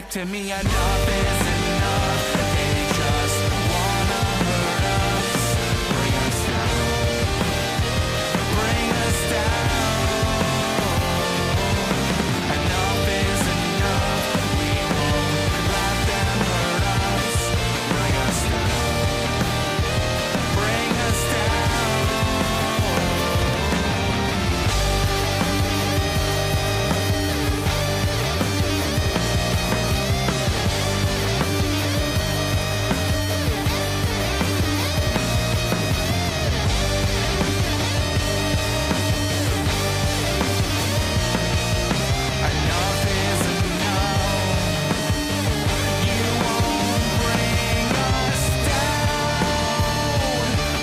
back to me. Enough is enough. They just wanna hurt us. Bring us down. Bring us down. Enough is enough. We won't let them hurt us. Bring us down. Bring us down. Enough is enough. You won't bring us down.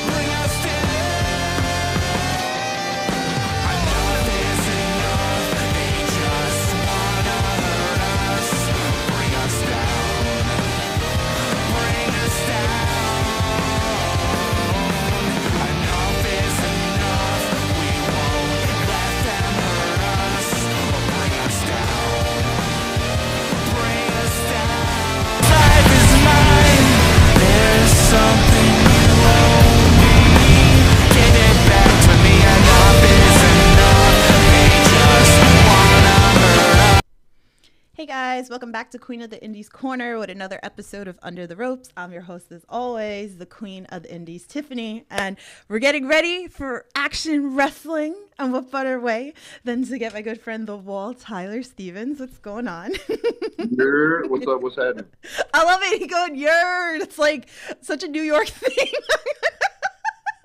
Bring us down. Enough is enough. They just wanna hurt us. Bring us down. Bring us down. Enough is enough. We won't let them hurt us. Bring us down. Bring us down. Life is mine. There's something you owe me. Give it back to me. Enough is enough. They just wanna hurt us. Hey guys, welcome back to Queen of the Indies Corner with another episode of Under the Ropes. I'm your host as always, the Queen of the Indies, Tiffany, and we're getting ready for action wrestling. And what better way than to get my good friend, the withTyler Stevens. What's going on? What's up? What's happening? I love it. He going, "Yerd." It's like such a New York thing.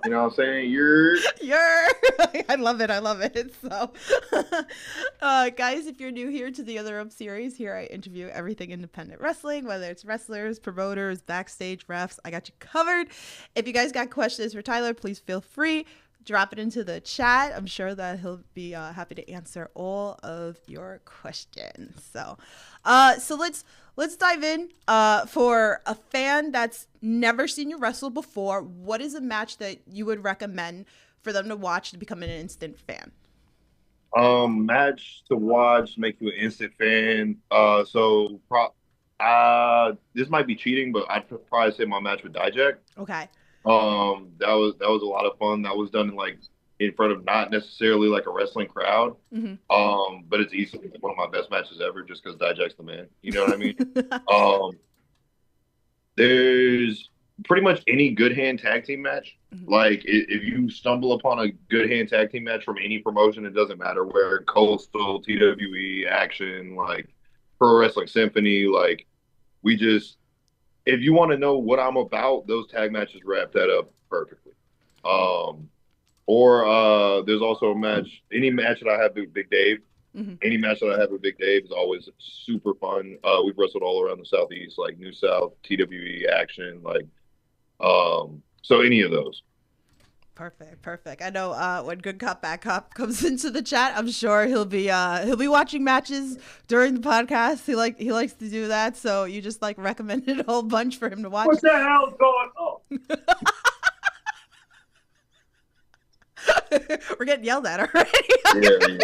You know what I'm saying? You're I love it. I love it. So, guys, if you're new here to the Other Rope series, here I interview everything independent wrestling, whether it's wrestlers, promoters, backstage, refs. I got you covered. If you guys got questions for Tyler, please feel free. Drop it into the chat. I'm sure that he'll be happy to answer all of your questions. So let's dive in. For a fan that's never seen you wrestle before, what is a match that you would recommend for them to watch to become an instant fan? match to watch, make you an instant fan. This might be cheating, but I'd probably say my match with Dijak. Okay. That was a lot of fun. That was done in front of not necessarily like a wrestling crowd. Mm-hmm. But it's easily one of my best matches ever just because Dijak's the man. You know what I mean? Um, there's pretty much any good hand tag team match. Mm-hmm. Like if you stumble upon a good hand tag team match from any promotion, it doesn't matter where, Coastal, TWE, Action, like Pro Wrestling Symphony, like we just if you want to know what I'm about, those tag matches wrap that up perfectly. Or there's also any match that I have with Big Dave. Mm-hmm. Any match that I have with Big Dave is always super fun. We've wrestled all around the Southeast, like New South, TWE, Action, like so any of those. Perfect. I know when Good Cop Bad Cop comes into the chat, I'm sure he'll be watching matches during the podcast. He likes to do that, so you just like recommended a whole bunch for him to watch. What the hell's going on? We're getting yelled at already. Yeah.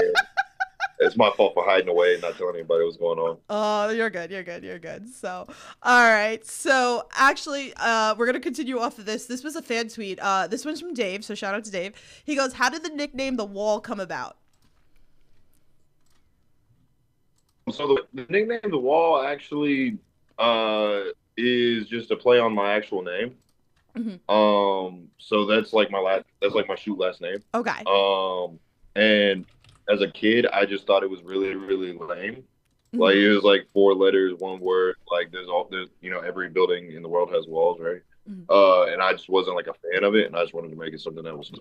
It's my fault for hiding away and not telling anybody what's going on. Oh, you're good. So, all right. So, actually, we're going to continue off of this. This was a fan tweet. This one's from Dave, so shout out to Dave. He goes, "How did the nickname The Wall come about?" So the nickname The Wall actually is just a play on my actual name. Mm-hmm. So that's like my shoot last name. Okay. And as a kid, I just thought it was really, really lame. Mm-hmm. Like it was like 4 letters, 1 word. Like there's every building in the world has walls, right? Mm-hmm. And I just wasn't like a fan of it, and I just wanted to make it something that was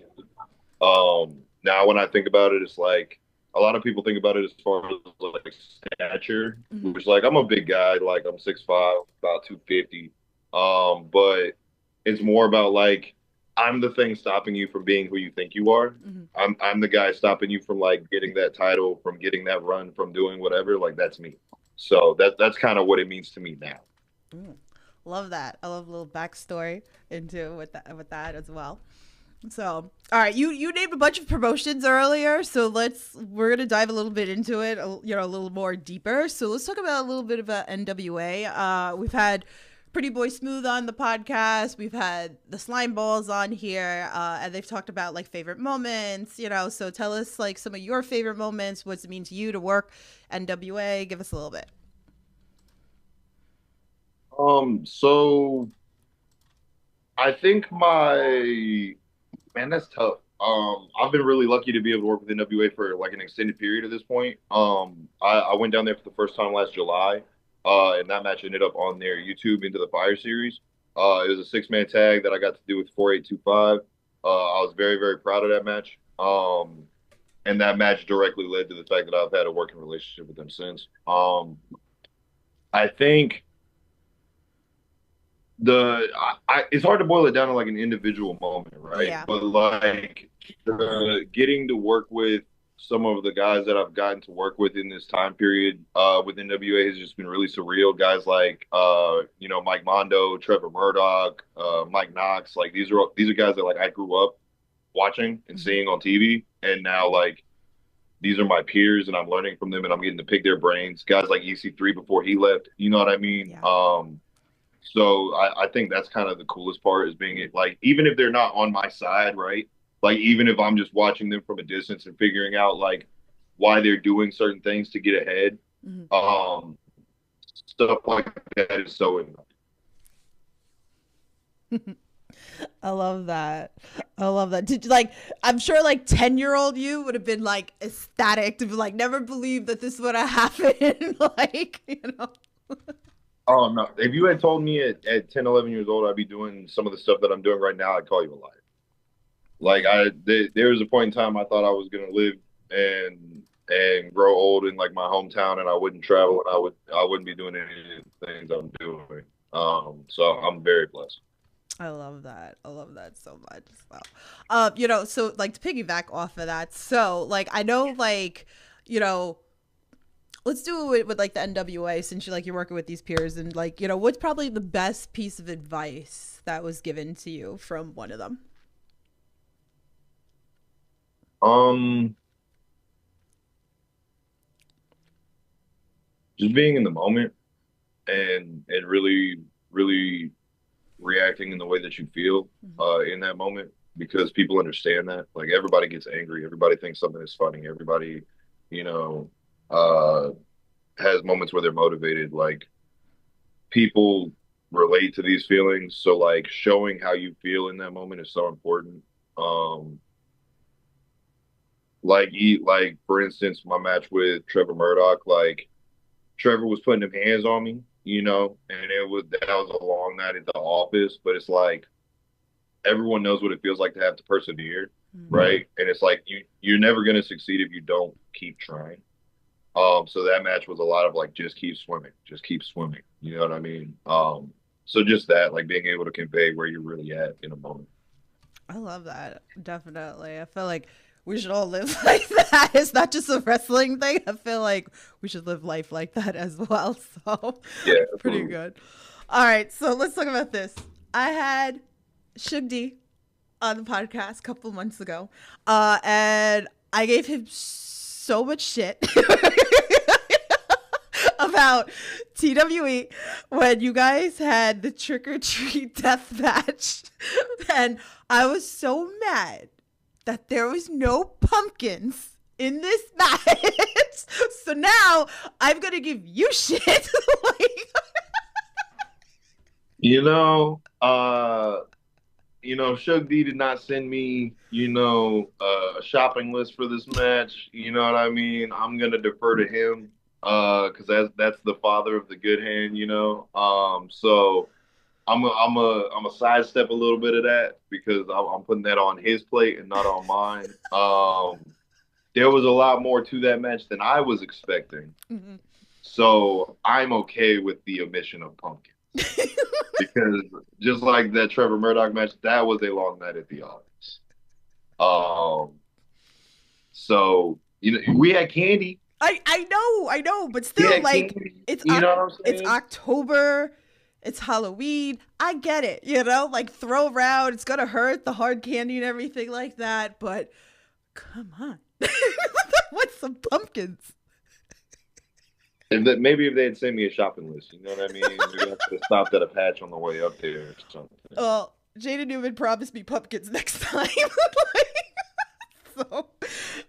cool. Now when I think about it, it's like a lot of people think about it as far as like stature, Mm-hmm. which like I'm a big guy, like I'm 6'5", about 250. But it's more about like I'm the thing stopping you from being who you think you are. Mm-hmm. I'm the guy stopping you from like getting that title, from getting that run, from doing whatever. Like that's me. So that's kind of what it means to me now. Love that. I love a little backstory into with that as well. So, all right, you named a bunch of promotions earlier, so we're gonna dive a little bit into it, a little more deeper. So let's talk about a little bit about NWA. We've had Pretty Boy Smooth on the podcast. We've had the Slime Balls on here, and they've talked about like favorite moments. So tell us like some of your favorite moments. What's it mean to you to work NWA? Give us a little bit. So I think my man, that's tough. I've been really lucky to be able to work with NWA for like an extended period at this point. I went down there for the first time last July, and that match ended up on their YouTube Into the Fire series. It was a six-man tag that I got to do with 4825. I was very, very proud of that match. And that match directly led to the fact that I've had a working relationship with them since. I think it's hard to boil it down to like an individual moment, right? Yeah. But like getting to work with some of the guys that I've gotten to work with in this time period with NWA has just been really surreal. Guys like Mike Mondo, Trevor Murdoch, Mike Knox, like these are guys that like I grew up watching and Mm-hmm. seeing on TV, and now like these are my peers and I'm learning from them and I'm getting to pick their brains. Guys like EC3 before he left, you know what I mean? Yeah. So I think that's kind of the coolest part is being it like even if they're not on my side, right? Like even if I'm just watching them from a distance and figuring out like why they're doing certain things to get ahead, Mm-hmm. stuff like that is so I love that. I love that. Did you like? I'm sure like 10-year-old you would have been like ecstatic to be like never believed that this would have happened. Like. Oh no! If you had told me at 10, 11 years old I'd be doing some of the stuff that I'm doing right now, I'd call you a liar. Like there was a point in time I thought I was gonna live and grow old in like my hometown, and I wouldn't travel, and I wouldn't be doing any of the things I'm doing. So I'm very blessed. I love that. I love that so much. So, so like to piggyback off of that. So like I know like, let's do it with like the NWA since you're working with these peers and like, what's probably the best piece of advice that was given to you from one of them? Um, just being in the moment and really reacting in the way that you feel Mm-hmm. in that moment because people understand that. Like everybody gets angry, everybody thinks something is funny, everybody, you know, uh has moments where they're motivated. Like people relate to these feelings, so like showing how you feel in that moment is so important. Um like for instance, my match with Trevor Murdoch, like Trevor was putting them hands on me, and that was a long night at the office, but it's like everyone knows what it feels like to have to persevere, Mm-hmm. right? And it's like you're never gonna succeed if you don't keep trying. So that match was a lot of like just keep swimming. You know what I mean? So just that, like being able to convey where you're really at in a moment. I love that. Definitely. I feel like we should all live like that. It's not just a wrestling thing. I feel like we should live life like that as well. So, Yeah, pretty absolutely. good. All right. So, let's talk about this. I had Shug D on the podcast a couple months ago, and I gave him so much shit about TWE when you guys had the trick or treat death match. And I was so mad that there was no pumpkins in this match. So now I'm going to give you shit. Like, You know, uh, Shug D did not send me, a shopping list for this match. You know what I mean? I'm gonna defer to him, because that's the father of the good hand. So I'm a sidestep a little bit of that because I'm putting that on his plate and not on mine. There was a lot more to that match than I was expecting, mhm. so I'm okay with the omission of Pumpkin. Because just like that Trevor Murdoch match, that was a long night at the office. Um, so we had candy. I know, but We still, had like candy. it's You know what I'm it's saying? October. It's Halloween. I get it, you know, like throw around. It's gonna hurt the hard candy and everything like that. But come on, what's some pumpkins? And that maybe if they had sent me a shopping list, you know what I mean? Maybe I could have stopped at a patch on the way up there or something. Well, Jada Newman promised me pumpkins next time. So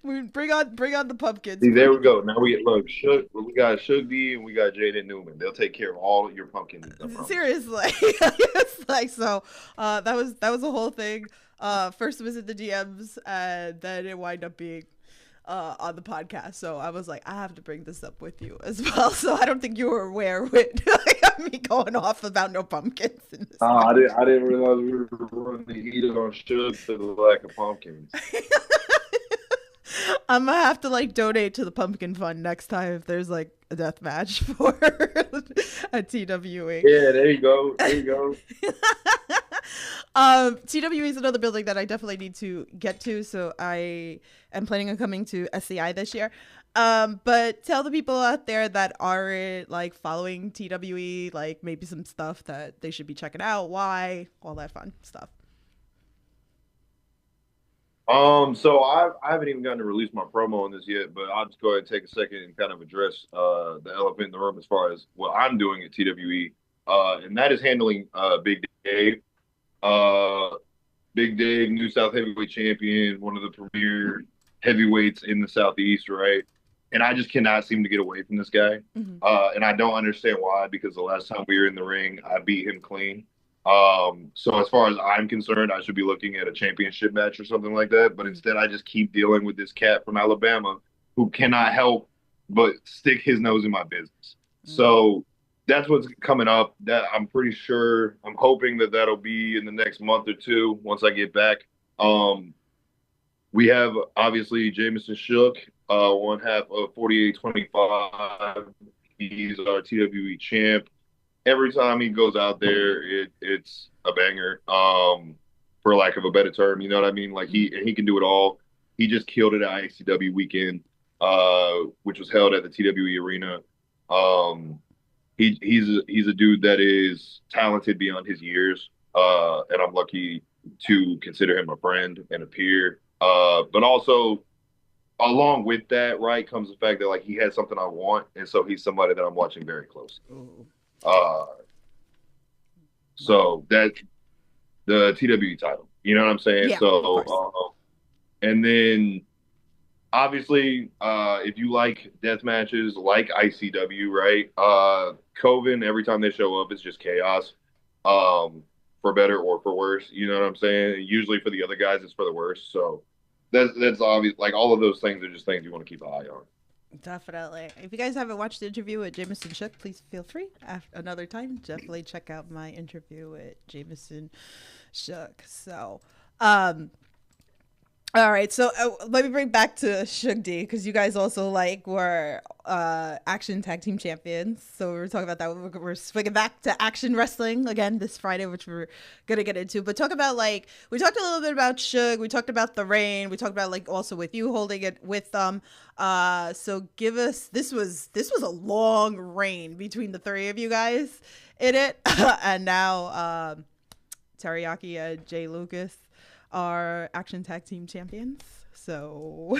we bring on the pumpkins. See, there we go. Now we we got Suge D and we got Jaden Newman. They'll take care of all your pumpkin needs, I promise. Seriously, it's like so. That was the whole thing. First was in the DMs, and then it wound up being on the podcast. So I was like, I have to bring this up with you as well. So I don't think you were aware with me going off about no pumpkins. In this I didn't realize we were running the heater on Suge to the lack of pumpkins. I'm gonna have to like donate to the pumpkin fund next time if there's like a death match for a TWE. Yeah, there you go. There you go. TWE is another building that I definitely need to get to, so I am planning on coming to SCI this year. But tell the people out there that aren't like following TWE, like maybe some stuff that they should be checking out, why, all that fun stuff. So I haven't even gotten to release my promo on this yet, but I'll just go ahead and take a second and kind of address the elephant in the room as far as what I'm doing at TWE, and that is handling Big Dave. Big Dave, new South Heavyweight Champion, one of the premier heavyweights in the Southeast, right? And I just cannot seem to get away from this guy, and I don't understand why. Because the last time we were in the ring, I beat him clean. So as far as I'm concerned, I should be looking at a championship match or something like that. But instead, I just keep dealing with this cat from Alabama who cannot help but stick his nose in my business. So that's what's coming up. That I'm pretty sure, I'm hoping that that'll be in the next month or two once I get back. We have obviously Jameson Shook, one half of 4825. He's our TWE champ. Every time he goes out there, it's a banger, for lack of a better term. You know what I mean? Like he can do it all. He just killed it at ICW weekend, which was held at the TWE Arena. He's a dude that is talented beyond his years, and I'm lucky to consider him a friend and a peer. But also, along with that, right, comes the fact that like he has something I want, and so he's somebody that I'm watching very closely. Ooh. So that's the TWE title. You know what I'm saying? Yeah, so, and then obviously, if you like death matches like ICW, right? Coven, every time they show up, it's just chaos. For better or for worse. You know what I'm saying? Usually for the other guys, it's for the worse. So that's obvious. Like all of those things are just things you want to keep an eye on. Definitely. If you guys haven't watched the interview with Jameson Shook, please feel free. Another time, definitely check out my interview with Jameson Shook. So, all right. So let me bring back to Suge D, because you guys also like were Action Tag Team Champions. So we were talking about that. We're swinging back to Action Wrestling again this Friday, which we're gonna get into. But talk about like we talked a little bit about Suge. We talked about the reign. We talked about like also with you holding it with them. So give us this was a long reign between the three of you guys in it, and now Teriyaki and Jay Lucas are Action Tag Team Champions. So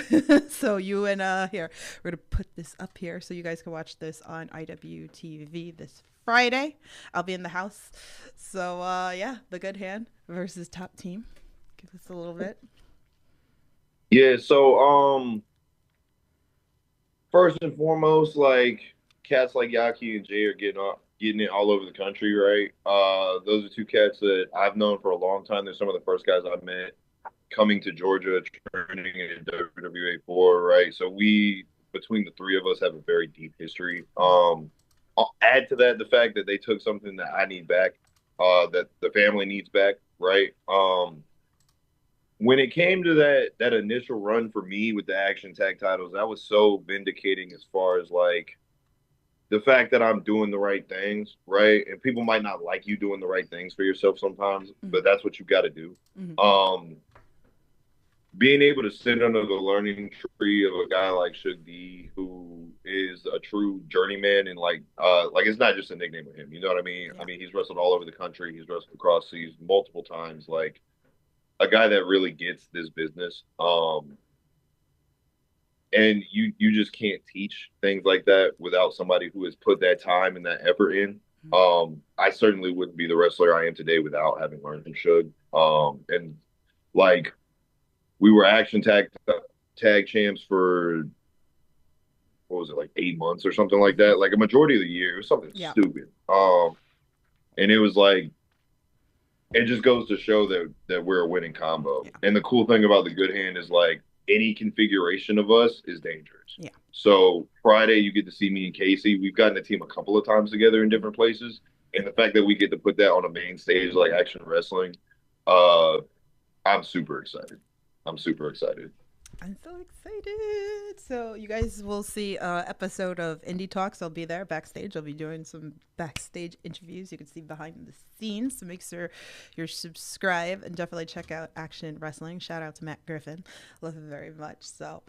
so you and here we're gonna put this up here so you guys can watch this on IWTV this Friday. I'll be in the house. So yeah, the Good Hand versus Top Team. Give us a little bit. Yeah, so first and foremost, like cats like Yaki and Jay are getting it all over the country, right? Those are two cats that I've known for a long time. They're some of the first guys I met coming to Georgia, training in WWA4, right? So we, between the three of us, have a very deep history. I'll add to that the fact that they took something that I need back, that the family needs back, right? When it came to that initial run for me with the Action Tag titles, that was so vindicating as far as like the fact that I'm doing the right things, right? And people might not like you doing the right things for yourself sometimes, but that's what you got to do. being able to sit under the learning tree of a guy like Shug D, who is a true journeyman, and like it's not just a nickname with him. You know what I mean? I Yeah. mean, he's wrestled all over the country. He's wrestled across seas multiple times. Like a guy that really gets this business. And you just can't teach things like that without somebody who has put that time and that effort in. Mhm. I certainly wouldn't be the wrestler I am today without having learned from Shug. And like we were action tag champs for what was it, like 8 months or something like Mhm. that. Like a majority of the year, it was something Yeah. stupid. And it was like it just goes to show that we're a winning combo. Yeah. And the cool thing about the good hand is like any configuration of us is dangerous. Yeah. So Friday you get to see me and Casey. We've gotten a team a couple of times together in Mhm. different places. And the fact that we get to put that on a main stage like action wrestling, uh, I'm super excited. I'm super excited. I'm so excited. So you guys will see a episode of Indie Talks. I'll be there backstage. I'll be doing some backstage interviews. You can see behind the scenes. So make sure you're subscribed and definitely check out Action Wrestling. Shout out to Matt Griffin. Love him very much. So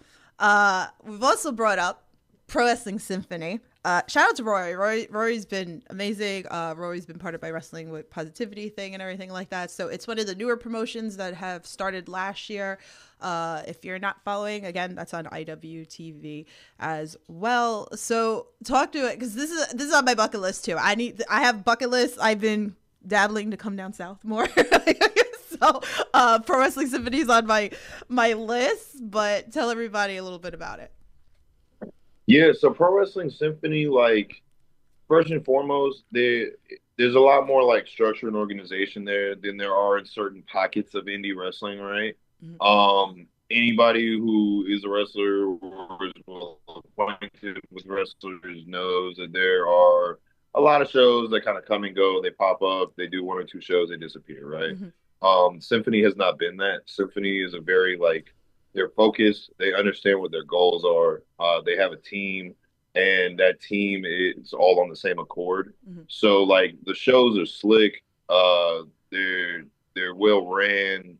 we've also brought up Pro Wrestling Symphony. Shout out to Rory. Rory's been amazing. Rory's been part of my Wrestling with Positivity thing and everything like that. So it's one of the newer promotions that have started last year. If you're not following, again, that's on IWTV as well. So talk to it because this is on my bucket list too. I have bucket lists. I've been dabbling to come down south more. So Pro Wrestling Symphony is on my list, but tell everybody a little bit about it. Yeah, so Pro Wrestling Symphony, like first and foremost, there's a lot more like structure and organization there than there are in certain pockets of indie wrestling, right? Mhm. Anybody who is a wrestler or is well acquainted with wrestlers knows that there are a lot of shows that kind of come and go. They pop up, they do one or two shows, they disappear, right? Mhm. Symphony has not been that. Symphony is a very like they're focused, they understand what their goals are, they have a team, and that team is all on the same accord. Mhm. So like the shows are slick, they're well ran,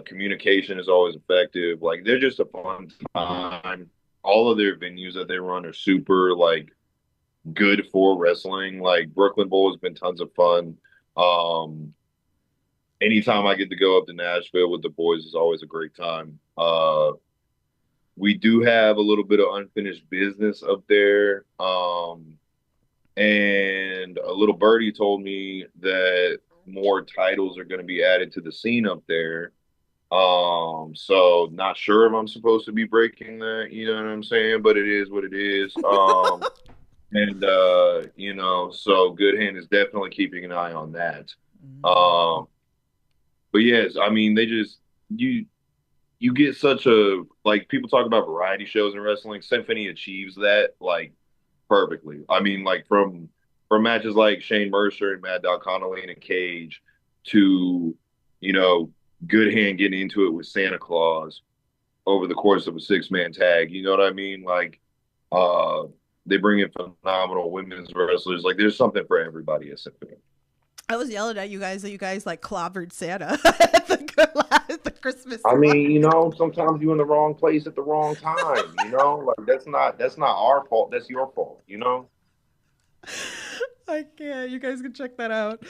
communication is always effective. Like they're just a fun time. All of their venues that they run are super like good for wrestling. Like Brooklyn Bowl has been tons of fun. Um, Anytime I get to go up to Nashville with the boys is always a great time. We do have a little bit of unfinished business up there. And a little birdie told me that more titles are going to be added to the scene up there. So not sure if I'm supposed to be breaking that, you know what I'm saying? But it is what it is. And so Good Hand is definitely keeping an eye on that. Mhm. Um, but yes, I mean they just you get such a like people talk about variety shows in wrestling. Symphony achieves that like perfectly. I mean, like from matches like Shane Mercer and Mad Dog Connolly in a cage to, you know, Good Hand getting into it with Santa Claus over the course of a 6-man tag. You know what I mean? Like, uh, they bring in phenomenal women's wrestlers. Like, there's something for everybody at Symphony. I was yelling at you guys that you guys like clobbered Santa at the Christmas I one. mean, sometimes you're in the wrong place at the wrong time. Like that's not our fault. That's your fault. I can't. You guys can check that out.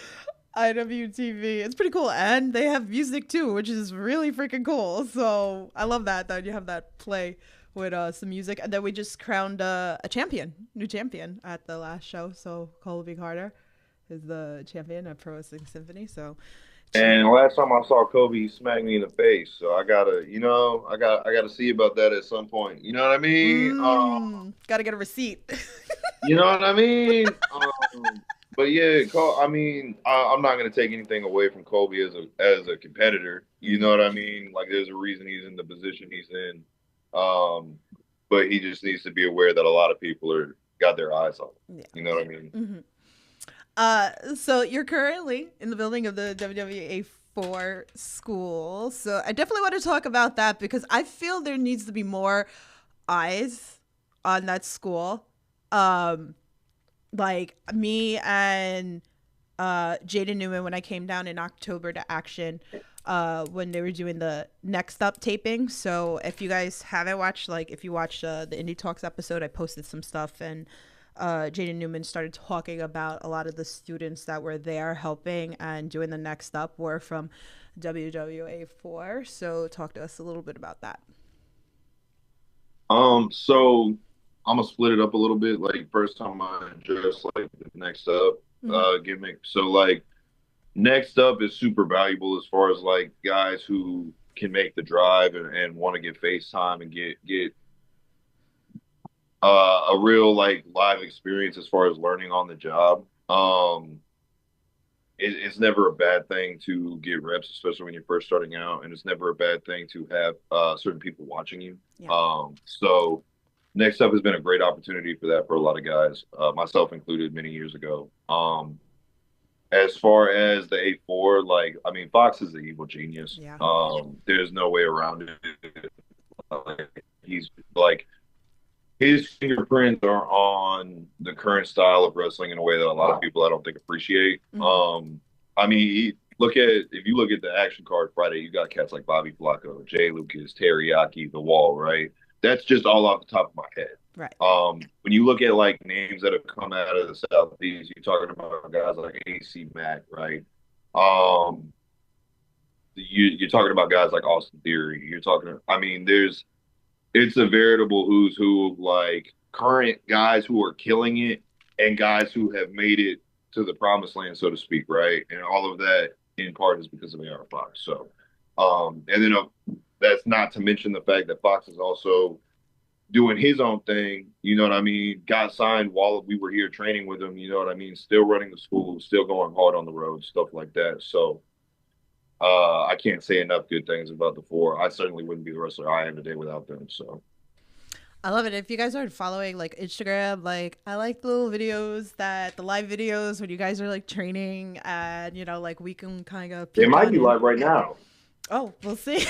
IWTV. It's pretty cool. And they have music too, which is really freaking cool. So I love that you have that play with some music. And then we just crowned a champion, new champion at the last show. So Colby Carter is the champion of Pro Wrestling Symphony. So And last time I saw Kobe, he smacked me in the face. So I gotta see about that at some point. You know what I mean? gotta get a receipt. You know what I mean? But yeah, I mean, I'm not gonna take anything away from Kobe as a competitor. You know Mhm. what I mean? Like, there's a reason he's in the position he's in. Um, but he just needs to be aware that a lot of people are got their eyes on him. Yeah. You know what I mean? Hmm. So you're currently in the building of the WWA4 school. So I definitely want to talk about that because I feel there needs to be more eyes on that school. Um, like me and Jaden Newman when I came down in October to Action. when they were doing the Next Up taping. So if you guys haven't watched, like if you watched the Indie Talks episode, I posted some stuff, and Jaden Newman started talking about a lot of the students that were there helping and doing the Next Up were from WWA4. So talk to us a little bit about that. So I'm gonna split it up a little bit. Like first time I address like the next up Mm-hmm. gimmick. So like next up is super valuable as far as like guys who can make the drive and want to get FaceTime and get a real like live experience as far as learning on the job. It's never a bad thing to get reps, especially when you're first starting out, and it's never a bad thing to have certain people watching you. Yeah. So next up has been a great opportunity for that for a lot of guys, myself included, many years ago. As far as the A4, like I mean, Fox is the evil genius. Yeah. There's no way around it. He's like his fingerprints are on the current style of wrestling in a way that a lot of people I don't think appreciate. Mm-hmm. I mean, look at if you look at the action card Friday, you got cats like Bobby Flacco, Jay Lucas, Teriyaki, The Wall, right? That's just all off the top of my head. Right. When you look at like names that have come out of the Southeast, you're talking about guys like AC Mack, right? Um, you're talking about guys like Austin Theory. You're talking, I mean, it's a veritable who's who of like current guys who are killing it and guys who have made it to the promised land, so to speak, right? And all of that in part is because of AR Fox. So, and then that's not to mention the fact that Fox is also doing his own thing. You know what I mean? Got signed while we were here training with him. You know what I mean? Still running the school, still going hard on the road, stuff like that. So, I can't say enough good things about the four. I certainly wouldn't be the wrestler I am today without them. So. I love it. If you guys aren't following like Instagram, like I like the little videos that the live videos when you guys are like training and like we can kind of They peek might on be it. live right now. Oh, we'll see.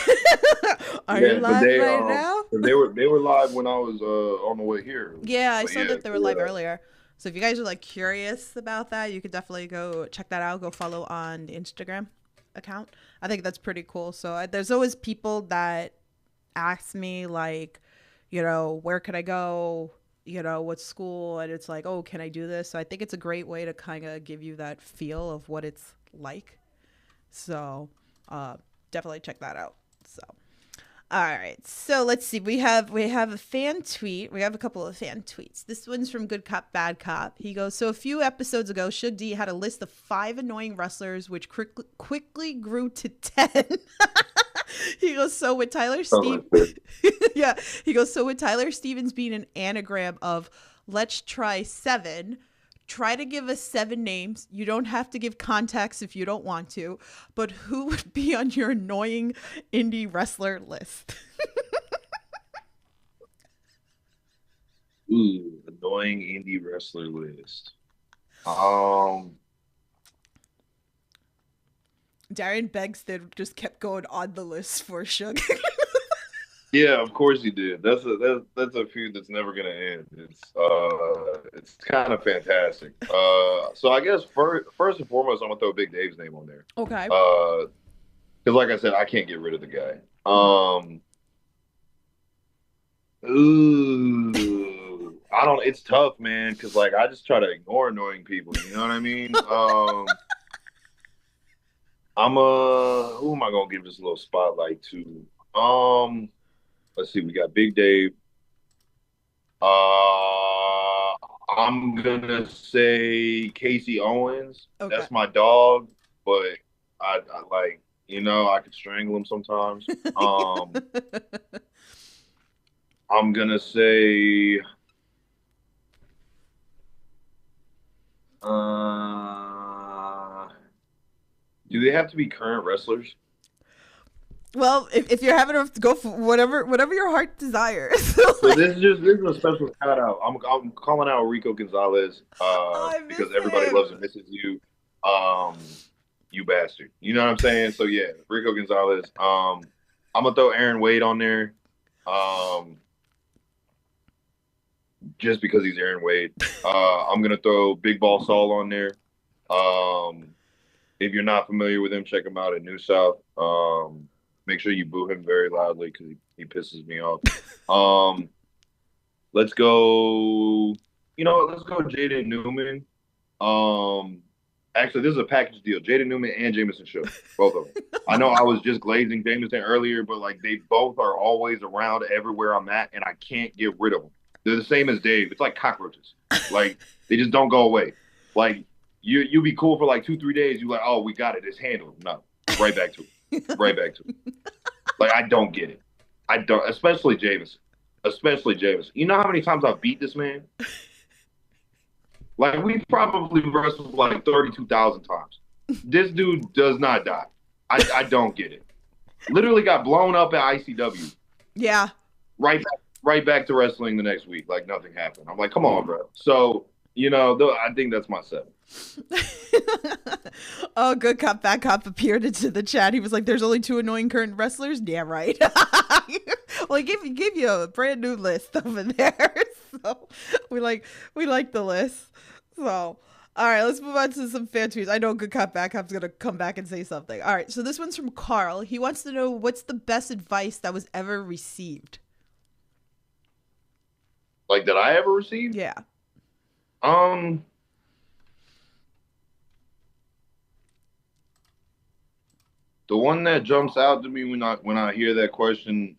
Are you Yeah, but live right now? they were live when I was on the way here. Yeah, I But saw yeah, that they were live earlier. So if you guys are like curious about that, you could definitely go check that out. Go follow on the Instagram account. I think that's pretty cool. So there's always people that ask me like, where could I go? What school? And it's like, oh, can I do this? So I think it's a great way to kind of give you that feel of what it's like. So definitely check that out. So. All right, so let's see. We have a fan tweet. We have a couple of fan tweets. This one's from Good Cop Bad Cop. He goes, so a few episodes ago, Shug D had a list of 5 annoying wrestlers, which quickly grew to 10. He goes, so with Tyler Steve, yeah. He goes, so with Tyler Stevens being an anagram of let's try 7. Try to give us 7 names. You don't have to give context if you don't want to, but who would be on your annoying indie wrestler list? Ooh, annoying indie wrestler list. Um, Darian Begston just kept going on the list for Shug. yeah, of course he did. That's a feud that's never gonna end. It's kind of fantastic. So I guess first and foremost, I'm gonna throw Big Dave's name on there. Okay. Because like I said, I can't get rid of the guy. Ooh, I don't. It's tough, man. Because like I just try to ignore annoying people. You know what I mean? Who am I gonna give this little spotlight to? Let's see. We got Big Dave. I'm gonna say Casey Owens. Okay. That's my dog, but I like I could strangle him sometimes. I'm gonna say uh do they have to be current wrestlers? Well, if you're having to go for whatever your heart desires. So this is a special shout out. I'm calling out Rico Gonzalez I miss because everybody loves him. and misses you. Um you bastard. You know what I'm saying? So yeah, Rico Gonzalez. I'm gonna throw Aaron Wade on there. Um just because he's Aaron Wade. I'm gonna throw Big Ball Saul on there. Um If you're not familiar with him, check him out at New South. Make sure you boo him very loudly because he pisses me off. Um, let's go. You know what? Let's go Jaden Newman. Um, Actually, this is a package deal. Jaden Newman and Jameson Show, both of them. I know I was just glazing Jameson earlier, but like they both are always around everywhere I'm at, and I can't get rid of them. They're the same as Dave. It's like cockroaches. Like they just don't go away. Like you be cool for like 2 3 days. You like, oh, we got it. It's handled. No, right back to it. Right back to it. Like I don't get it. I don't, especially Jameson. Especially Jameson. You know how many times I've beat this man? Like we probably wrestled like 32,000 times. This dude does not die. I don't get it. Literally got blown up at ICW. Yeah. Right back to wrestling the next week. Like nothing happened. I'm like, come on, bro. So, I think that's my 7. Oh, good cop, bad cop appeared into the chat. He was like, "There's only 2 annoying current wrestlers." Yeah, right. Well, he gave you a brand new list over there, so we like the list. So, all right, let's move on to some fan tweets. I know good cop, bad cop's gonna come back and say something. All right, so this one's from Carl. He wants to know what's the best advice that was ever received. Like that I ever received? Yeah. Um, the one that jumps out to me when I hear that question,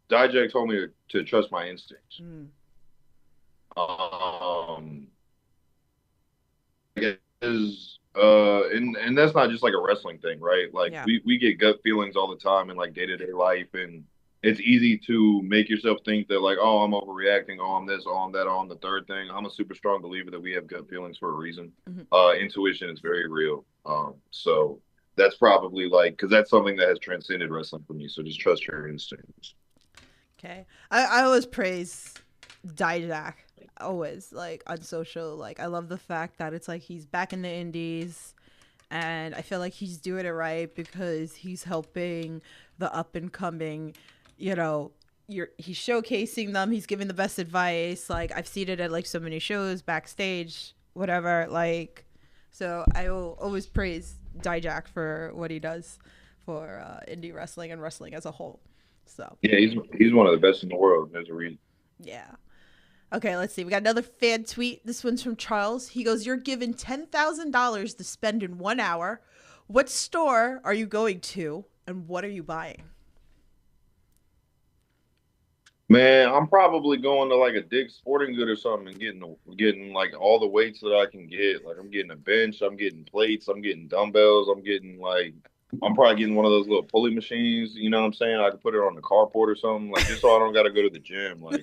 Dijak told me to trust my instincts. Mm. Um, is and that's not just like a wrestling thing, right? Like Yeah. we get gut feelings all the time in like day-to-day life, and it's easy to make yourself think that like, oh, I'm overreacting, oh, I'm this, oh, I'm that, oh, I'm the third thing. I'm a super strong believer that we have gut feelings for a reason. Intuition is very real. So that's probably like because that's something that has transcended wrestling for me. So just trust your instincts. Okay. I always praise Dijak. Always, like, on social. Like, I love the fact that it's like he's back in the indies, and I feel like he's doing it right because he's helping the up and coming, he's showcasing them, he's giving the best advice. Like, I've seen it at like so many shows, backstage, whatever. Like, so I will always praise Dijak for what he does for indie wrestling and wrestling as a whole. So Yeah, he's one of the best in the world. There's a reason. yeah. Okay, let's see. We got another fan tweet. This one's from Charles. He goes, "You're given $10,000 to spend in 1 hour. What store are you going to, and what are you buying?" Man, I'm probably going to like a Dick's Sporting Good or something and getting like all the weights that I can get. Like I'm getting a bench, I'm getting plates, I'm getting dumbbells, I'm probably getting one of those little pulley machines, you know what I'm saying? I could put it on the carport or something, like just so I don't gotta go to the gym. Like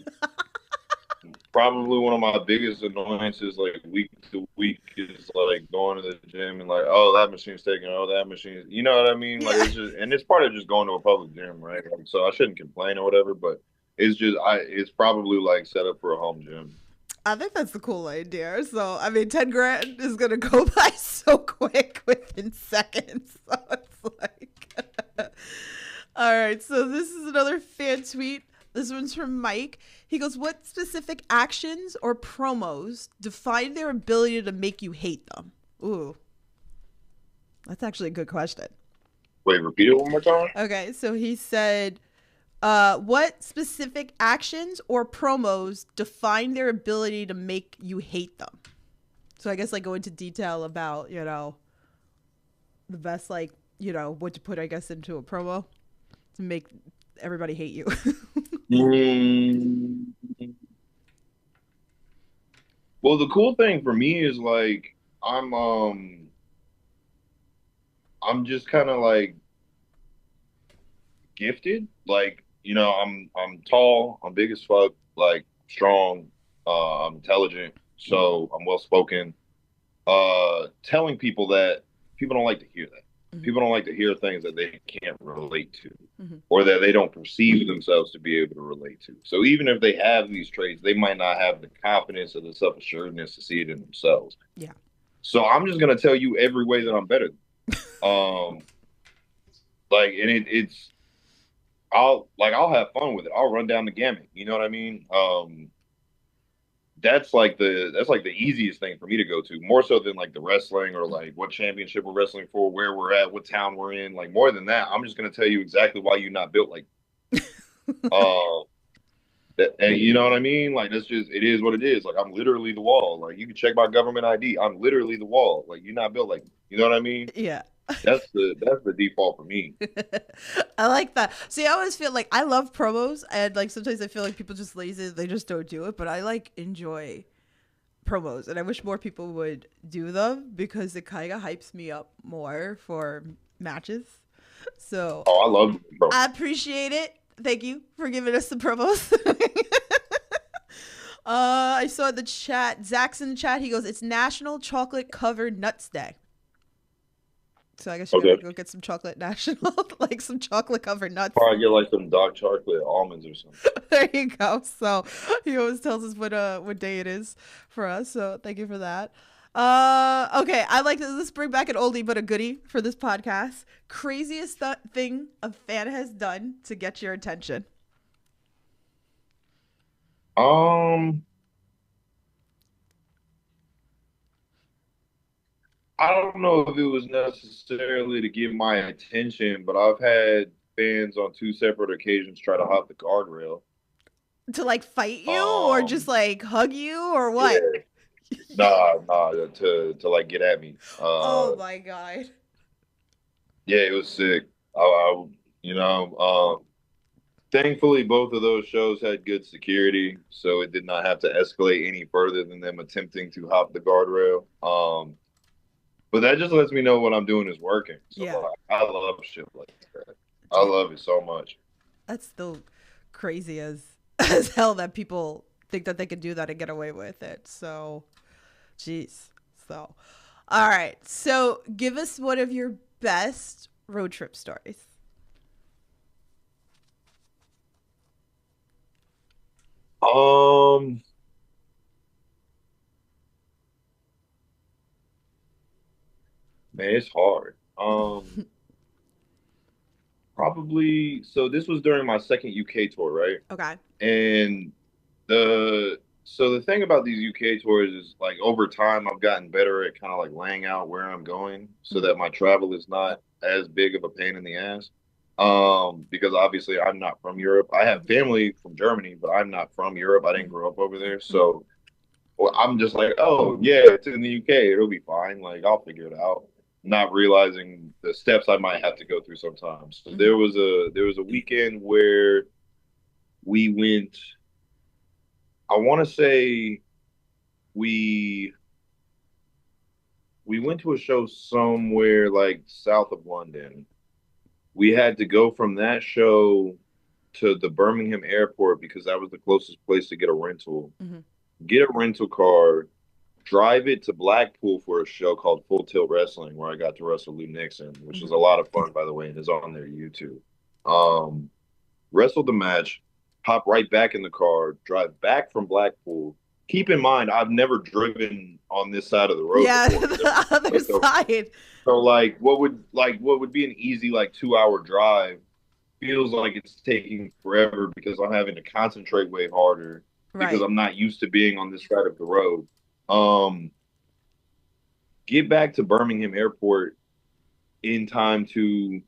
probably one of my biggest annoyances like week to week is like going to the gym and like, oh, that machine's taking, oh, that machine, you know what I mean? Like Yeah. it's just, and it's part of just going to a public gym, right? Like, so I shouldn't complain or whatever, but it's probably like set up for a home gym. I think that's the cool idea. So, I mean, 10 grand is going to go by so quick within seconds. So, it's like, all right. So, this is another fan tweet. This one's from Mike. He goes, "What specific actions or promos define their ability to make you hate them?" Ooh, that's actually a good question. Wait, repeat it one more time. Okay. So, he said, what specific actions or promos define their ability to make you hate them? So I guess like go into detail about, the best, like, what to put, I guess, into a promo to make everybody hate you. Mm, well, the cool thing for me is like I'm just kind of like gifted. Like, I'm tall, I'm big as fuck, like strong, I'm intelligent, so I'm well spoken. Telling people that people don't like to hear that. Mhm. People don't like to hear things that they can't relate to Mhm. or that they don't perceive themselves to be able to relate to. So even if they have these traits, they might not have the confidence or the self assuredness to see it in themselves. Yeah. So I'm just gonna tell you every way that I'm better. Um, like, and it's I'll have fun with it. I'll run down the gamut. You know what I mean? that's like the easiest thing for me to go to, more so than like the wrestling or like what championship we're wrestling for, where we're at, what town we're in. Like more than that, I'm just gonna tell you exactly why you're not built like uh and you know what I mean? Like that's just it is what it is. Like I'm literally the wall. Like you can check my government ID. I'm literally the wall. Like you're not built like you know what I mean? Yeah. That's the default for me. I like that. See, I always feel like I love promos, and like sometimes I feel like people just lazy, they just don't do it. But I like enjoy promos, and I wish more people would do them because it kind of hypes me up more for matches. So Oh, I love it, bro. I appreciate it. Thank you for giving us the promos. I saw the chat. Zach's in the chat. He goes, "It's National Chocolate Covered Nuts Day." So I guess you gotta Okay. go get some chocolate national, like some chocolate covered nuts. Probably get like some dark chocolate almonds or something. There you go. So he always tells us what day it is for us. So thank you for that. Okay, I like this. Let's bring back an oldie but a goodie for this podcast. Craziest thing a fan has done to get your attention. Um, I don't know if it was necessarily to get my attention, but I've had fans on two separate occasions try to hop the guardrail. To like fight you or just Um, like hug you or what? yeah, nah, to like get at me. Oh my god. Yeah, it was sick. You know, thankfully both of those shows had good security, so it did not have to escalate any further than them attempting to hop the guardrail. But that just lets me know what I'm doing is working. So Yeah. like, I love shit like that. I love it so much. That's still crazy as as hell that people think that they could do that and get away with it. So, jeez. So, all right. So, give us one of your best road trip stories. Um, Man, it's hard. Probably. So this was during my second UK tour, right? Okay. And the thing about these UK tours is like over time I've gotten better at kind of like laying out where I'm going so Mhm. that my travel is not as big of a pain in the ass. Because obviously I'm not from Europe. I have Mhm. family from Germany, but I'm not from Europe. I didn't Mhm. grow up over there. Mhm. So well, I'm just like, oh yeah, it's in the UK. It'll be fine. Like I'll figure it out. Not realizing the steps I might have to go through sometimes. So Mhm. there was a weekend where we went. I want to say we we went to a show somewhere like south of London. We had to go from that show to the Birmingham airport because that was the closest place to get a rental. Mhm. Get a rental car, drive it to Blackpool for a show called Full Tilt Wrestling, where I got to wrestle Lou Nixon, which was Mhm. a lot of fun, by the way, and is on their YouTube. Um, Wrestled the match, hop right back in the car, drive back from Blackpool. Keep in mind, I've never driven on this side of the road Yeah, before. the other So, side. so like what would be an easy like 2 hour drive feels like it's taking forever because I'm having to concentrate way harder because Right. I'm not used to being on this side of the road. Um, get back to Birmingham Airport in time to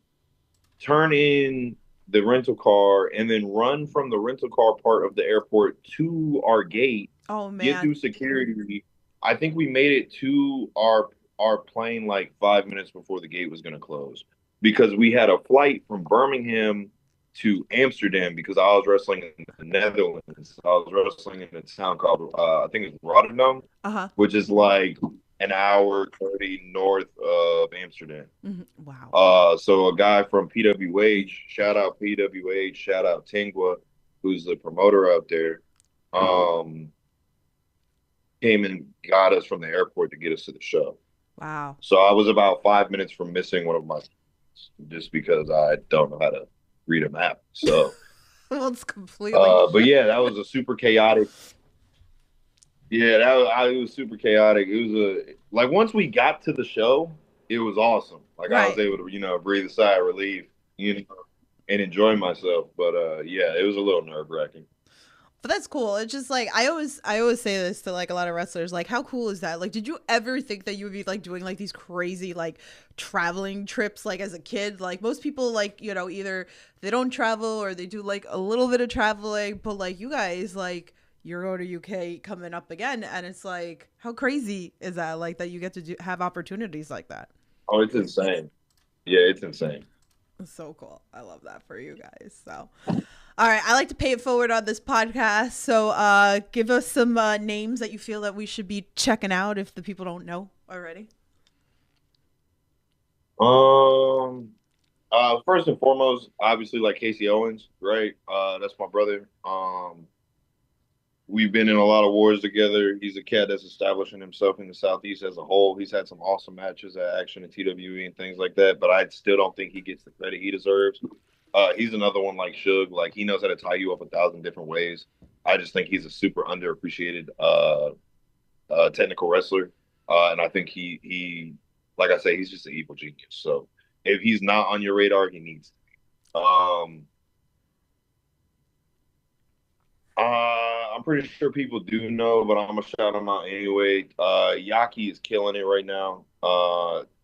turn in the rental car and then run from the rental car part of the airport to our gate, Oh get man. through security. I think we made it to our plane like 5 minutes before the gate was going to close because we had a flight from Birmingham to Amsterdam because I was wrestling in the Netherlands. I was wrestling in a town called I think it's Rotterdam, Uh-huh. which is like an hour 30 north of Amsterdam. Mhm. Wow. So a guy from PWH, shout out PWH, shout out Tingwa, who's the promoter out there, um, came and got us from the airport to get us to the show. Wow. So I was about 5 minutes from missing one of my just because I don't know how to read a map. So, Well, it's completely but yeah, that was a super chaotic. Yeah, it was super chaotic. It was a like once we got to the show, it was awesome. Like I was right. able to, breathe a sigh of relief, and enjoy myself. But yeah, it was a little nerve wracking. But that's cool. It's just like I always say this to like a lot of wrestlers, like how cool is that? Like did you ever think that you would be like doing like these crazy like traveling trips like as a kid? Like most people like, either they don't travel or they do like a little bit of traveling, but like you guys like you're going to UK coming up again and it's like how crazy is that like that you get to have opportunities like that? Oh, it's insane. Yeah, it's insane. It's so cool. I love that for you guys. So all right, I like to pay it forward on this podcast. So, give us some names that you feel that we should be checking out if the people don't know already. Um, First and foremost, obviously like Casey Owens, right? That's my brother. We've been in a lot of wars together. He's a cat that's establishing himself in the Southeast as a whole. He's had some awesome matches at Action and TWE and things like that, but I still don't think he gets the credit he deserves. He's another one like Suge. Like he knows how to tie you up 1,000 different ways. I just think he's a super underappreciated technical wrestler, and I think like I say, he's just an evil genius. So if he's not on your radar, he needs. I'm pretty sure people do know, but I'm gonna shout him out anyway. Yaki is killing it right now.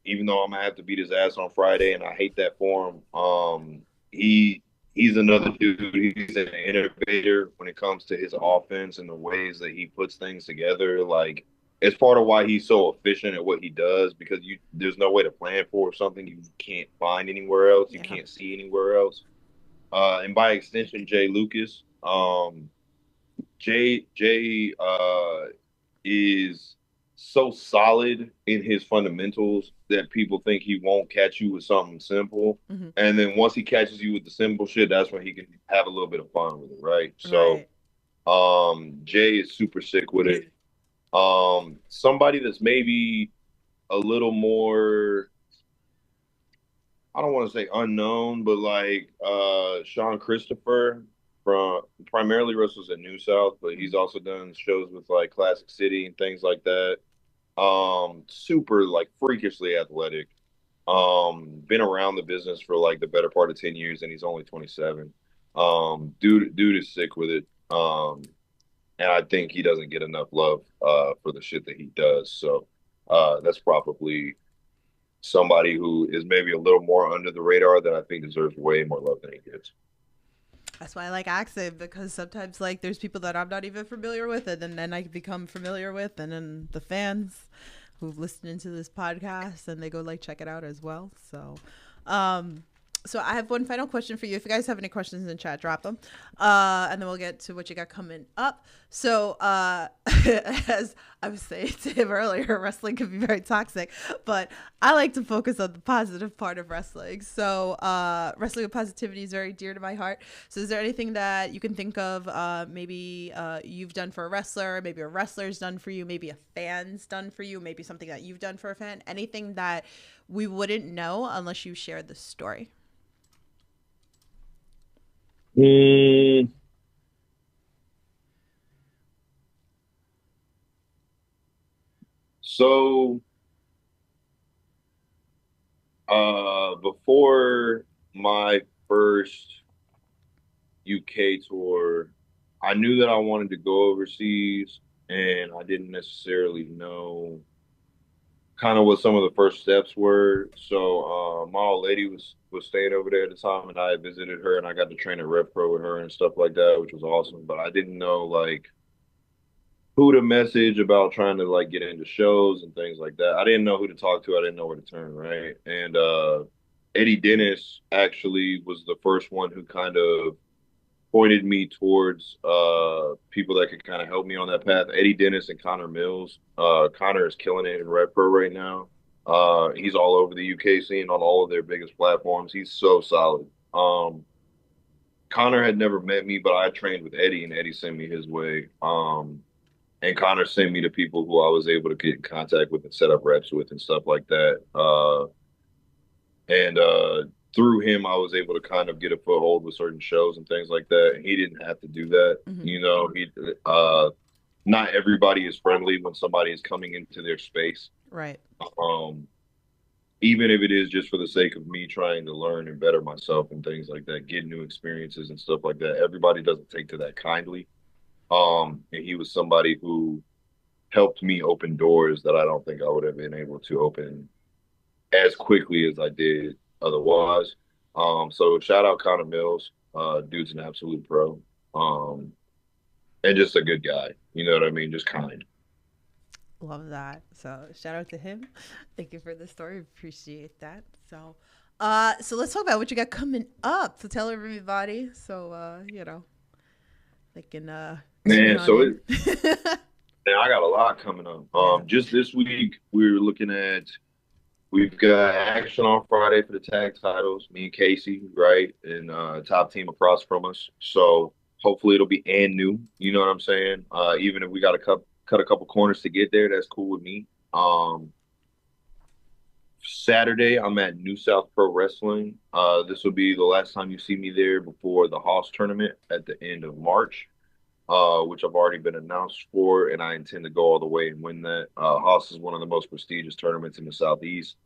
Even though I'm gonna have to beat his ass on Friday, and I hate that for him. He's another dude. He's an innovator when it comes to his offense and the ways that he puts things together. Like it's part of why he's so efficient at what he does because there's no way to plan for something you can't find anywhere else, you Yeah. can't see anywhere else. And by extension, Jay Lucas. Jay is so solid in his fundamentals that people think he won't catch you with something simple. Hmm. And then once he catches you with the simple shit, that's when he can have a little bit of fun with it, right? So Right. Jay is super sick with it. Somebody that's maybe a little more I don't want to say unknown, but like Sean Christopher from primarily wrestles at New South, but he's also done shows with like Classic City and things like that. Super like freakishly athletic. Been around the business for like the better part of 10 years and he's only 27. Dude is sick with it. And I think he doesn't get enough love for the shit that he does. So that's probably somebody who is maybe a little more under the radar that I think deserves way more love than he gets. That's why I like accent because sometimes like there's people that I'm not even familiar with, and then I become familiar with, and then the fans who've listened into this podcast and they go like check it out as well. Um, so I have one final question for you. If you guys have any questions in the chat, drop them, and then we'll get to what you got coming up. So, as I was saying to him earlier, wrestling can be very toxic, but I like to focus on the positive part of wrestling. So, wrestling with positivity is very dear to my heart. So, is there anything that you can think of, maybe you've done for a wrestler, maybe a wrestler's done for you, maybe a fan's done for you, maybe something that you've done for a fan, anything that we wouldn't know unless you shared the story? Mm, so before my first UK tour, I knew that I wanted to go overseas and I didn't necessarily know kind of what some of the first steps were. So my old lady was staying over there at the time, and I had visited her, and I got to train at Rev Pro with her and stuff like that, which was awesome. But I didn't know like who to message about trying to like get into shows and things like that. I didn't know who to talk to. I didn't know where to turn, right? And Eddie Dennis actually was the first one who kind of pointed me towards people that could kind of help me on that path. Eddie Dennis and Connor Mills. Connor is killing it in Red Pro right now. He's all over the UK scene on all of their biggest platforms. He's so solid. Connor had never met me, but I trained with Eddie, and Eddie sent me his way. And Connor sent me to people who I was able to get in contact with and set up reps with and stuff like that. And through him, I was able to kind of get a foothold with certain shows and things like that. He didn't have to do that, Hmm. you know. He Not everybody is friendly when somebody is coming into their space. Right. Um, Even if it is just for the sake of me trying to learn and better myself and things like that, get new experiences and stuff like that. Everybody doesn't take to that kindly. And he was somebody who helped me open doors that I don't think I would have been able to open as quickly as I did otherwise. So shout out Connor Mills. Dude's an absolute pro. Um, and just a good guy. You know what I mean? Just kind. Love that. So shout out to him. Thank you for the story. Appreciate that. So let's talk about what you got coming up. So tell everybody. So they can tune Man, on in. man, I got a lot coming up. Yeah. Just this week we're looking at we've got action on Friday for the tag titles. Me and Casey, right, and top team across from us. So hopefully it'll be and new. You know what I'm saying? Even if we got to cut a couple corners to get there, that's cool with me. Saturday, I'm at New South Pro Wrestling. This will be the last time you see me there before the Hoss tournament at the end of March, which I've already been announced for, and I intend to go all the way and win that. Hoss is one of the most prestigious tournaments in the Southeast.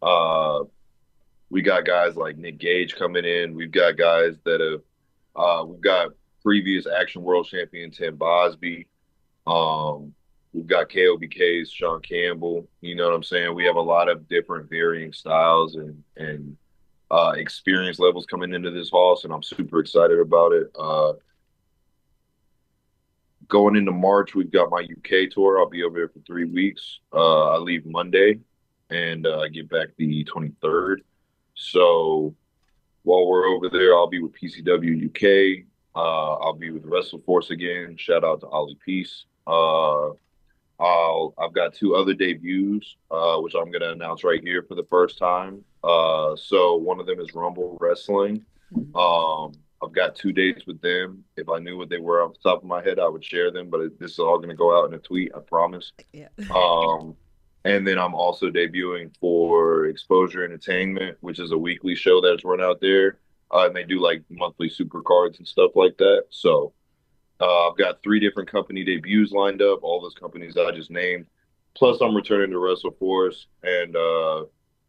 Uh, we got guys like Nick Gage coming in. We've got guys that we've got previous Action World Champion Tim Bosby. Um, we've got KOBK's Sean Campbell. You know what I'm saying? We have a lot of different varying styles and experience levels coming into this house, and I'm super excited about it. Going into March, we've got my UK tour. I'll be over there for 3 weeks. I leave Monday and I get back the 23rd. So while we're over there, I'll be with PCW UK. I'll be with WrestleForce again. Shout out to Ollie Peace. I've got two other debuts, which I'm going to announce right here for the first time. So one of them is Rumble Wrestling. I've got 2 dates with them. If I knew what they were off the top of my head, I would share them, but this is all going to go out in a tweet, I promise. Yeah. And then I'm also debuting for Exposure Entertainment, which is a weekly show that's run out there. And they do like monthly super cards and stuff like that. So I've got 3 different company debuts lined up, all those companies I just named. Plus, I'm returning to WrestleForce, and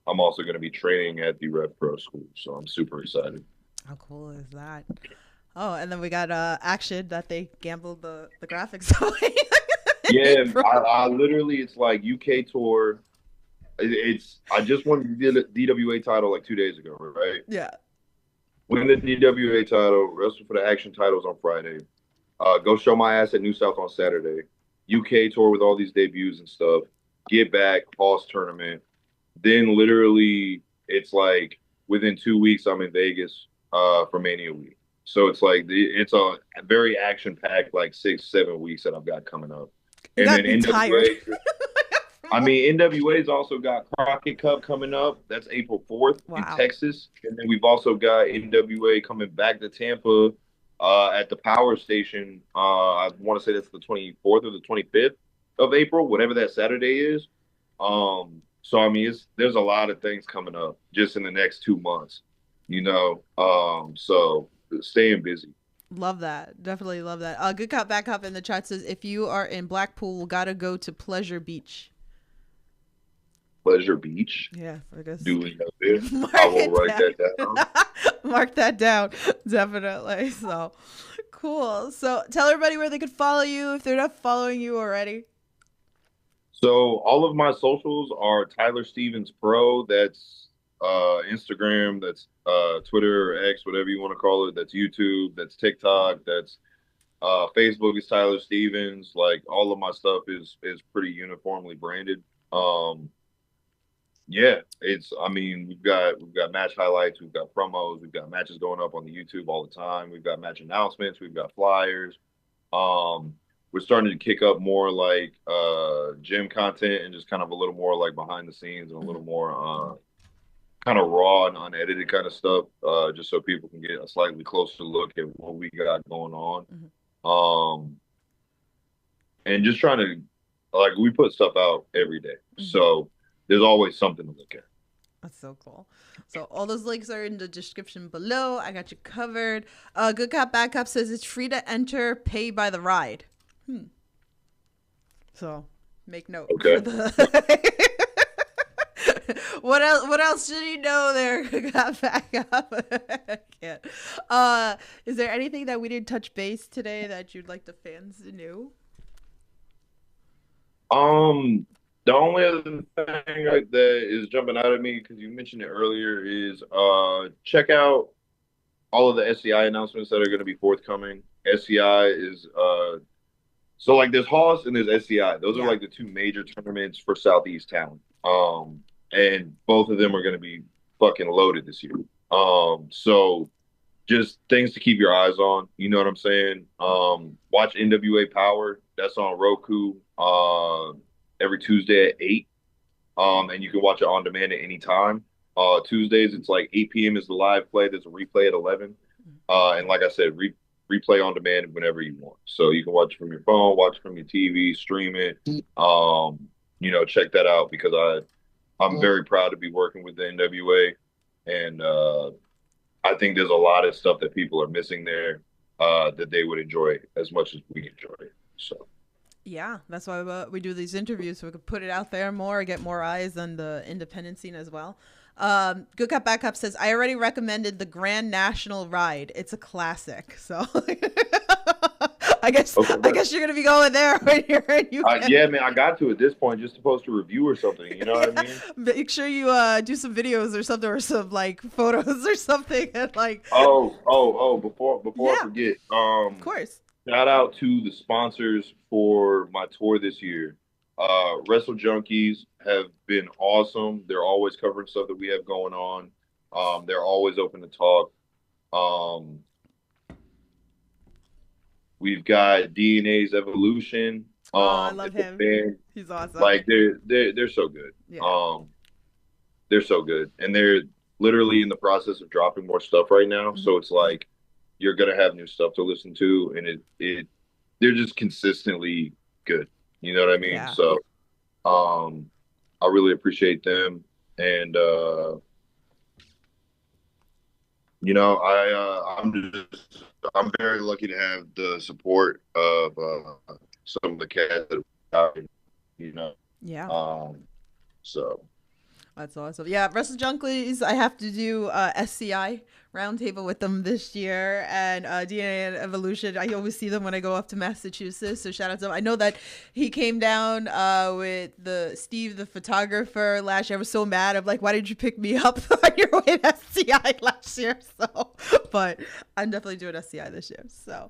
I'm also going to be training at the Rev Pro School. So I'm super excited. How cool is that? Oh, and then we got Action that they gambled the graphics away. Yeah, I literally, it's like UK tour. I just won the DWA title like 2 days ago, right? Yeah. Win the DWA title, wrestle for the Action titles on Friday. Go show my ass at New South on Saturday. UK tour with all these debuts and stuff. Get back, Hoss tournament. Then literally, it's like within 2 weeks, I'm in Vegas for Mania Week. So it's like it's a very action packed like 6-7 weeks that I've got coming up. You And got then me tired. I mean, NWA's also got Crockett Cup coming up. That's April 4th in Wow. Texas. And then we've also got NWA coming back to Tampa at the Power Station. I want to say that's the 24th or the 25th of April, whatever that Saturday is. So I mean, there's a lot of things coming up just in the next 2 months, you know. So staying busy. Love that. Definitely love that. Good Cop Back Up in the chat says, if you are in Blackpool, gotta go to Pleasure Beach. Pleasure Beach. Yeah, I guess. Duly noted. Mark I will it write that down. Mark that down. Definitely. So cool. So tell everybody where they could follow you if they're not following you already. So all of my socials are Tyler Stevens Pro. That's Instagram, that's Twitter or X, whatever you want to call it. That's YouTube, that's TikTok, that's Facebook is Tyler Stevens. Like all of my stuff is pretty uniformly branded. Yeah, I mean, we've got match highlights, we've got promos, we've got matches going up on the YouTube all the time. We've got match announcements, we've got flyers. We're starting to kick up more like gym content and just kind of a little more like behind the scenes and a little more kind of raw and unedited kind of stuff, just so people can get a slightly closer look at what we got going on. And just trying to, like, we put stuff out every day. So there's always something to look at. That's so cool. So all those links are in the description below. I got you covered. Good Cop Bad Cop says it's free to enter, pay by the ride. So make note. Okay. What else? What else should you know? There, got back up. I can't. Is there anything that we didn't touch base today that you'd like the fans to know? The only other thing that is jumping out at me because you mentioned it earlier is check out all of the SCI announcements that are going to be forthcoming. SCI is so like there's Hoss and there's SCI. Those are Yeah. like the two major tournaments for Southeast talent. And both of them are going to be fucking loaded this year. So just things to keep your eyes on. You know what I'm saying? Watch NWA Power. That's on Roku. Every Tuesday at 8. And you can watch it on demand at any time. Tuesdays it's like 8 p.m. is the live play. There's a replay at 11. And like I said, replay on demand whenever you want. So you can watch it from your phone, watch it from your TV, stream it. Check that out because I'm very proud to be working with the NWA, and I think there's a lot of stuff that people are missing there that they would enjoy as much as we enjoy it. So. Yeah, that's why we do these interviews so we could put it out there more, get more eyes on the independent scene as well. Good Cup Bad Cup says, I already recommended the Grand National Ride. It's a classic. So I guess you're gonna be going there when you're in UK. Yeah, man, I got to at this point just to post a review or something. You know what I mean? Make sure you do some videos or something, or some like photos or something, and like. Before Yeah. I forget, Of course. shout out to the sponsors for my tour this year. Wrestle Junkies have been awesome. They're always covering stuff that we have going on. They're always open to talk. We've got DNA's Evolution. I love him. Band. He's awesome. Like they're so good. Yeah. They're so good, and they're literally in the process of dropping more stuff right now. So it's like you're gonna have new stuff to listen to, and they're just consistently good. You know what I mean? Yeah. So, I really appreciate them, and I'm very lucky to have the support of some of the cats that are, Yeah. So. That's awesome. Yeah, Wrestle Junkies, I have to do SCI roundtable with them this year, and DNA and Evolution. I always see them when I go up to Massachusetts, so shout out to them. I know that he came down with Steve, the photographer, last year. I was so mad. I'm like, why did you pick me up on your way to SCI last year? So, but I'm definitely doing SCI this year. So,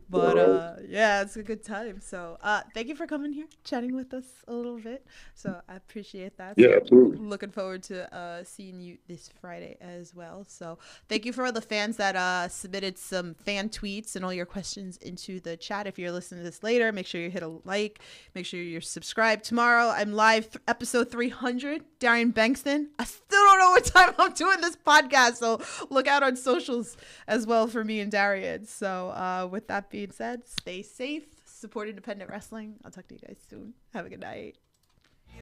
but yeah, it's a good time. So, thank you for coming here, chatting with us a little bit. So I appreciate that. Yeah, So, absolutely. looking forward to seeing you this Friday as well. So thank you for all the fans that submitted some fan tweets and all your questions into the chat. If you're listening to this later, make sure you hit a like, make sure you're subscribed. Tomorrow I'm live episode 300, Darian Bankston. I still don't know what time I'm doing this podcast, so look out on socials as well for me and Darian. So with that being said, stay safe, support independent wrestling. I'll talk to you guys soon. Have a good night.